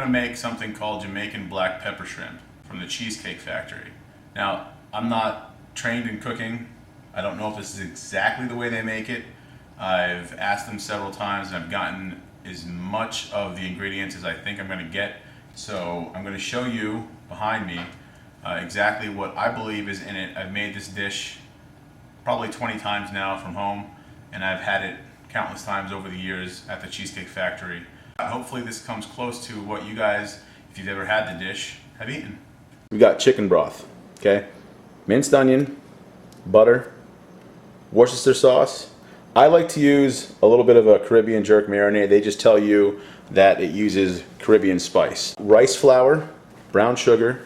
to make something called Jamaican black pepper shrimp from the Cheesecake Factory. Now, I'm not trained in cooking. I don't know if this is exactly the way they make it. I've asked them several times and I've gotten as much of the ingredients as I think I'm going to get. So I'm going to show you behind me exactly what I believe is in it. I've made this dish probably 20 times now from home, and I've had it countless times over the years at the Cheesecake Factory. Hopefully this comes close to what you guys, if you've ever had the dish, have eaten. We got chicken broth, okay? Minced onion, butter, Worcester sauce. I like to use a little bit of a Caribbean jerk marinade. They just tell you that it uses Caribbean spice. Rice flour, brown sugar,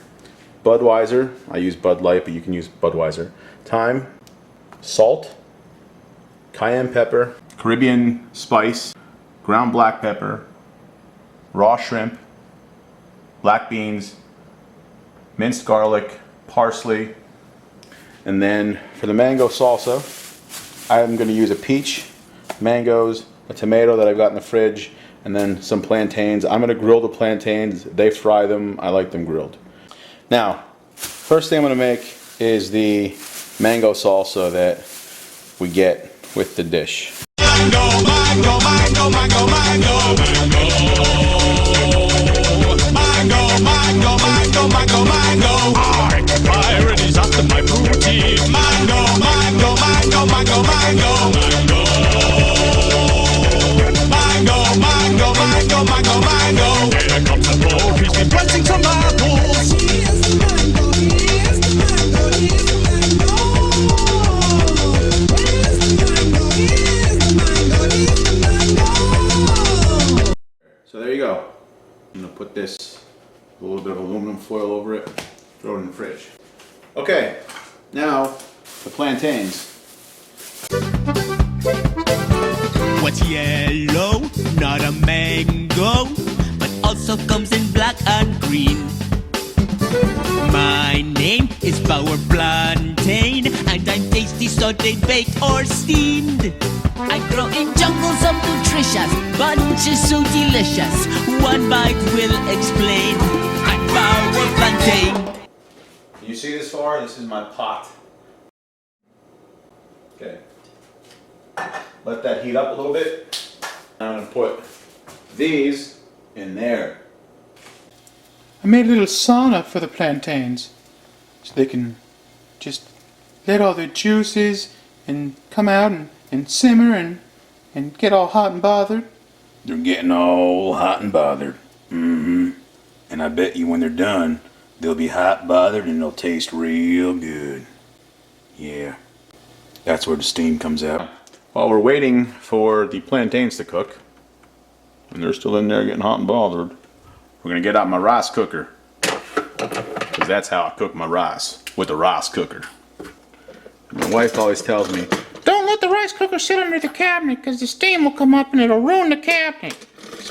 Budweiser. I use Bud Light, but you can use Budweiser. Thyme, salt, cayenne pepper, Caribbean spice, ground black pepper, raw shrimp, black beans, minced garlic, parsley, and then for the mango salsa, I'm going to use a peach, mangoes, a tomato that I've got in the fridge, and then some plantains. I'm going to grill the plantains. They fry them. I like them grilled. Now, first thing I'm going to make is the mango salsa that we get with the dish. Mango, mango, mango, mango, mango, mango. Mango, mango, mango, mango, mango. Pirates after my booty. Mango, mango, mango, mango, mango, mango. Mango, mango, mango, mango, mango. Here comes the boat, he's been planting some apples. Here's the mango, here's the mango, here's the mango. Here's the mango, here's the mango, here's the mango. So there you go. I'm going to put this, a little bit of aluminum foil over it, throw it in the fridge. Okay, now the plantains. What's yellow? Not a mango, but also comes in black and green. My name is Power Plantain, and I'm tasty, sauteed, baked, or steamed. I grow in jungles of nutritious, bunches so delicious. One bite will explain. I'm Power Plantain. Can you see this far? This is my pot. Okay. Let that heat up a little bit. I'm going to put these in there. I made a little sauna for the plantains so they can just let all their juices and come out and simmer and get all hot and bothered. They're getting all hot and bothered. And I bet you when they're done, they'll be hot, bothered, and they'll taste real good. Yeah. That's where the steam comes out. While we're waiting for the plantains to cook, and they're still in there getting hot and bothered, we're going to get out my rice cooker. Because that's how I cook my rice, with a rice cooker. My wife always tells me, Don't let the rice cooker sit under the cabinet because the steam will come up and it'll ruin the cabinet.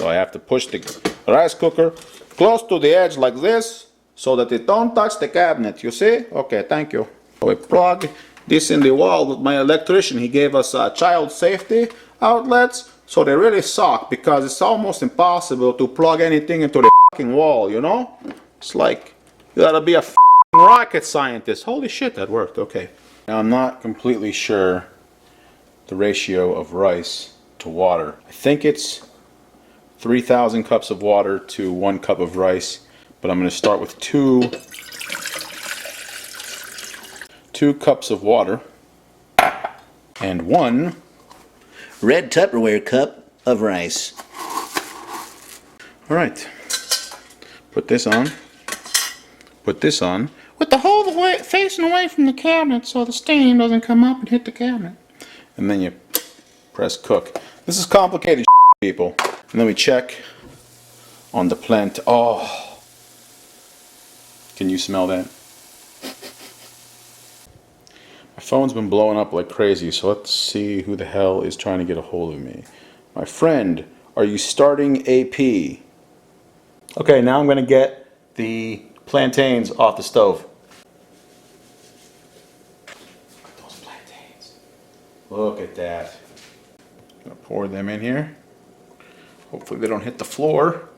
so I have to push the rice cooker close to the edge like this so that it don't touch the cabinet. You see? Okay, thank you. We plug this in the wall with my electrician. He gave us child safety outlets, so they really suck because it's almost impossible to plug anything into the fucking wall, you know? It's like you gotta be a rocket scientist. Holy shit, that worked. Okay. Now I'm not completely sure the ratio of rice to water. I think it's 3,000 cups of water to 1 cup of rice, but I'm going to start with two cups of water and 1 red Tupperware cup of rice. All right. Put this on. Put this on. With the whole way facing away from the cabinet so the steam doesn't come up and hit the cabinet. And then you press cook. This is complicated people. And then we check on the plant. Oh, can you smell that? My phone's been blowing up like crazy, so let's see who the hell is trying to get a hold of me. My friend, are you starting AP? Okay, now I'm going to get the plantains off the stove. Look at those plantains. Look at that. I'm going to pour them in here. Hopefully they don't hit the floor,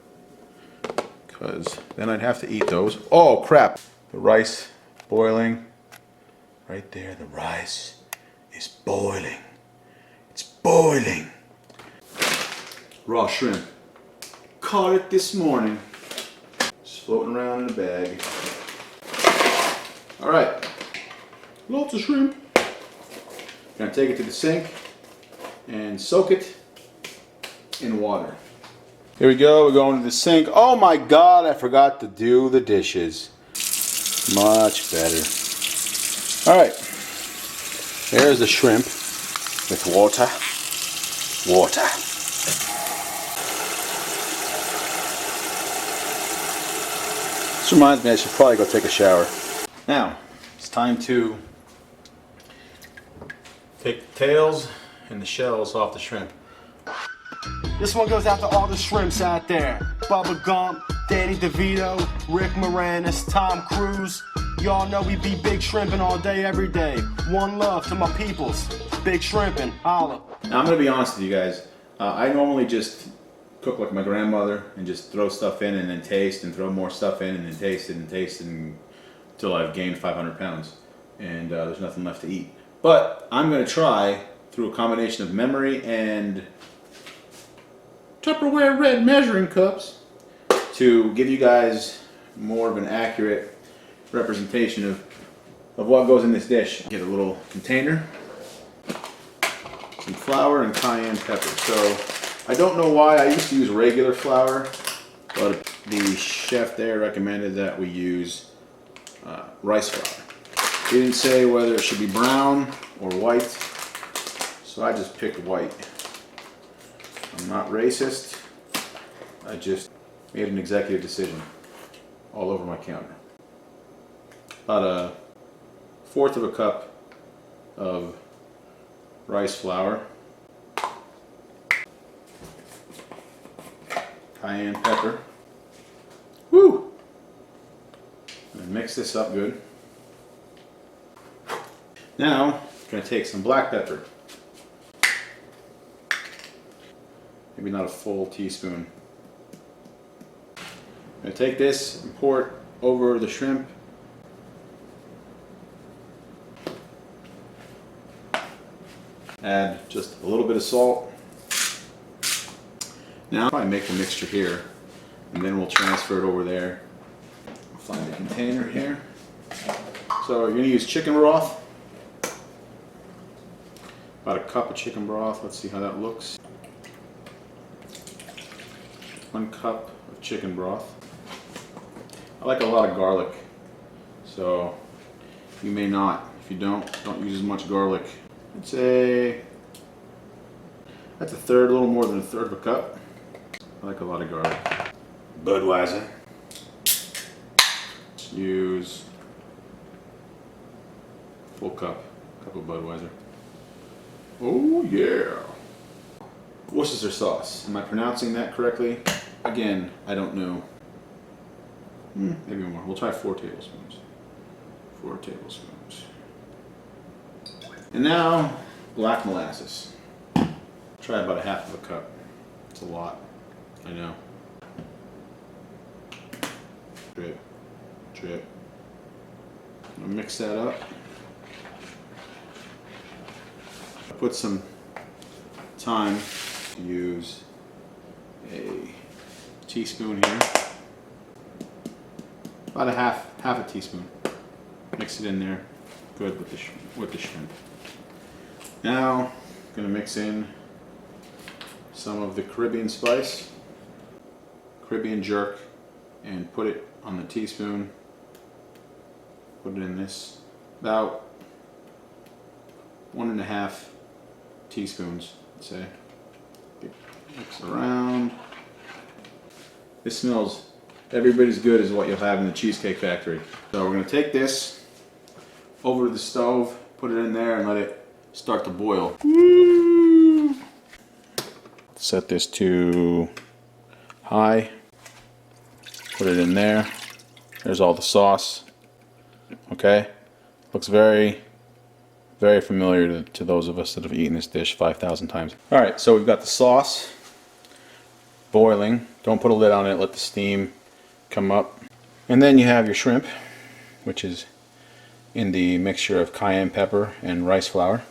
because then I'd have to eat those. Oh crap! The rice boiling. Right there, the rice is boiling. It's boiling. Raw shrimp. Caught it this morning. Just floating around in a bag. Alright. Lots of shrimp. Gonna take it to the sink and soak it in water. Here we go, we're going to the sink. Oh my god, I forgot to do the dishes. Much better. Alright. There's the shrimp with water. Water. This reminds me I should probably go take a shower. Now, it's time to take the tails and the shells off the shrimp. This one goes out to all the shrimps out there. Bubba Gump, Danny DeVito, Rick Moranis, Tom Cruise. Y'all know we be big shrimping all day, every day. One love to my peoples. Big shrimping. Holla. Now I'm going to be honest with you guys. I normally just cook like my grandmother and just throw stuff in and then taste and throw more stuff in and then taste it until I've gained 500 pounds and there's nothing left to eat. But I'm going to try through a combination of memory and Tupperware red measuring cups to give you guys more of an accurate representation of what goes in this dish. Get a little container, some flour and cayenne pepper. So I don't know why I used to use regular flour, but the chef there recommended that we use rice flour. He didn't say whether it should be brown or white, so I just picked white. I'm not racist, I just made an executive decision all over my counter. About 1/4 of a cup of rice flour, cayenne pepper, woo! And mix this up good. Now, I'm going to take some black pepper. Maybe not a full teaspoon. I'm going to take this and pour it over the shrimp. Add just a little bit of salt. Now I'll probably make a mixture here and then we'll transfer it over there. I'll find a container here. So you're going to use chicken broth. About a cup of chicken broth. Let's see how that looks. 1 cup of chicken broth. I like a lot of garlic, so you may not. If you don't use as much garlic. I'd say that's a little more than 1/3 of a cup. I like a lot of garlic. Budweiser. Let's use full cup of Budweiser. Oh yeah. Worcestershire sauce. Am I pronouncing that correctly? Again, I don't know. Maybe more. We'll try 4 tablespoons. 4 tablespoons. And now, black molasses. Try about 1/2 of a cup. It's a lot. I know. Drip. Drip. I'm gonna mix that up. I put some thyme. Use a teaspoon here. About a half a teaspoon. Mix it in there. Good with the shrimp. Now, I'm going to mix in some of the Caribbean spice, Caribbean jerk, and put it on the teaspoon. Put it in this. About 1.5 teaspoons, I'd say. Mix around. This smells every bit as good as what you'll have in the Cheesecake Factory. So we're going to take this over to the stove, put it in there, and let it start to boil. Woo! Set this to high. Put it in there. There's all the sauce. Okay? Looks very, very familiar to those of us that have eaten this dish 5,000 times. Alright, so we've got the sauce boiling. Don't put a lid on it, let the steam come up. And then you have your shrimp, which is in the mixture of cayenne pepper and rice flour.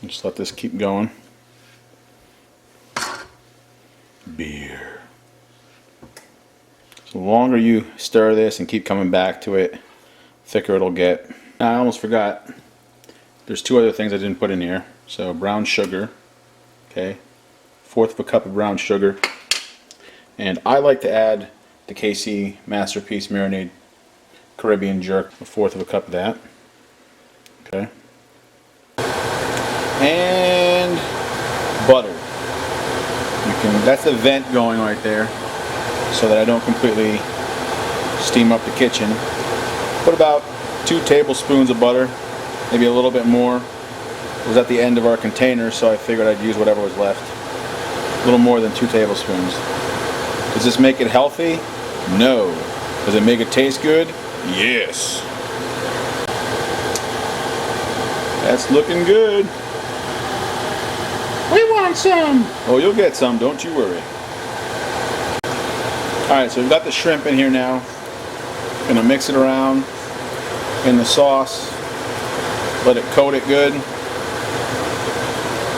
Just let this keep going. Beer. So the longer you stir this and keep coming back to it, thicker it'll get. Now, I almost forgot. There's two other things I didn't put in here. So brown sugar, okay, 1/4 of a cup of brown sugar, and I like to add the KC Masterpiece Marinade Caribbean Jerk, 1/4 of a cup of that, okay, and butter. That's the vent going right there, so that I don't completely steam up the kitchen. Put about 2 tablespoons of butter, maybe a little bit more. It was at the end of our container, so I figured I'd use whatever was left. A little more than 2 tablespoons. Does this make it healthy? No. Does it make it taste good? Yes. That's looking good. We want some! Oh, you'll get some, don't you worry. Alright, so we've got the shrimp in here now. Gonna mix it around in the sauce. Let it coat it good.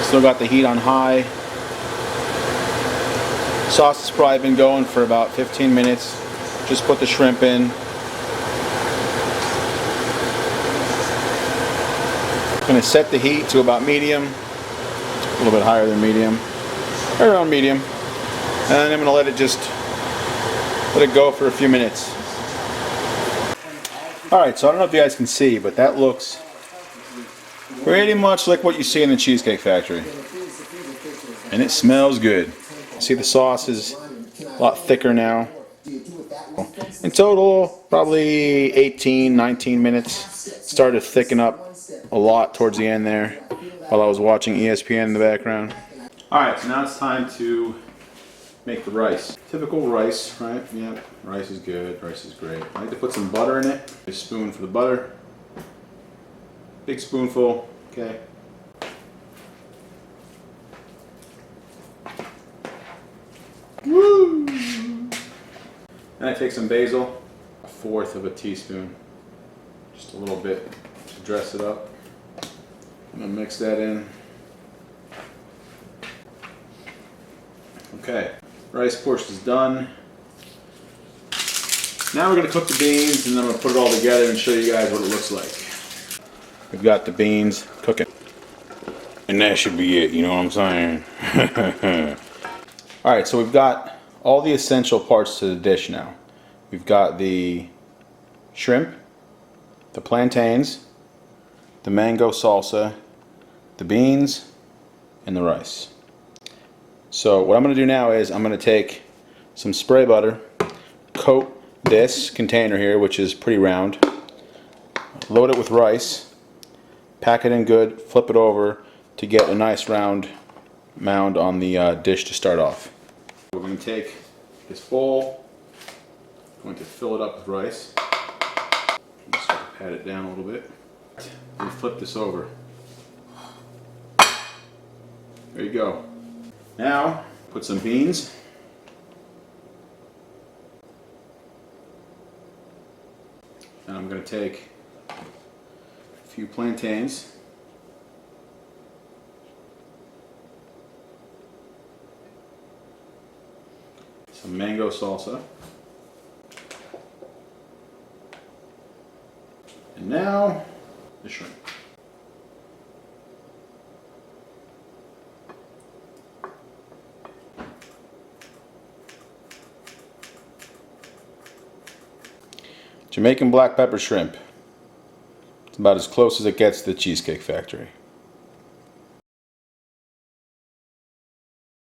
Still got the heat on high. Sauce has probably been going for about 15 minutes. Just put the shrimp in. Gonna set the heat to about medium. A little bit higher than medium. Right around medium. And I'm gonna let it go for a few minutes. Alright, so I don't know if you guys can see, but that looks pretty much like what you see in the Cheesecake Factory. And it smells good. See, the sauce is a lot thicker now. In total, probably 18, 19 minutes. It started to thicken up a lot towards the end there while I was watching ESPN in the background. Alright, so now it's time to make the rice. Typical rice, right? Yep, rice is good, rice is great. I like to put some butter in it. A spoon for the butter. Big spoonful, okay. Woo! Then I take some basil, 1/4 of a teaspoon, just a little bit to dress it up. I'm gonna mix that in. Okay, rice portion is done. Now we're gonna cook the beans, and then I'm gonna put it all together and show you guys what it looks like. We've got the beans cooking, and that should be it. You know what I'm saying? All right, so we've got all the essential parts to the dish now. We've got the shrimp, the plantains, the mango salsa, the beans, and the rice. So what I'm going to do now is I'm going to take some spray butter, coat this container here, which is pretty round, load it with rice, pack it in good, flip it over to get a nice round mound on the dish to start off. We're going to take this bowl, going to fill it up with rice. Just start to pat it down a little bit. And flip this over. There you go. Now, put some beans. And I'm going to take a few plantains. Some mango salsa. And now, the shrimp. Jamaican black pepper shrimp. It's about as close as it gets to the Cheesecake Factory.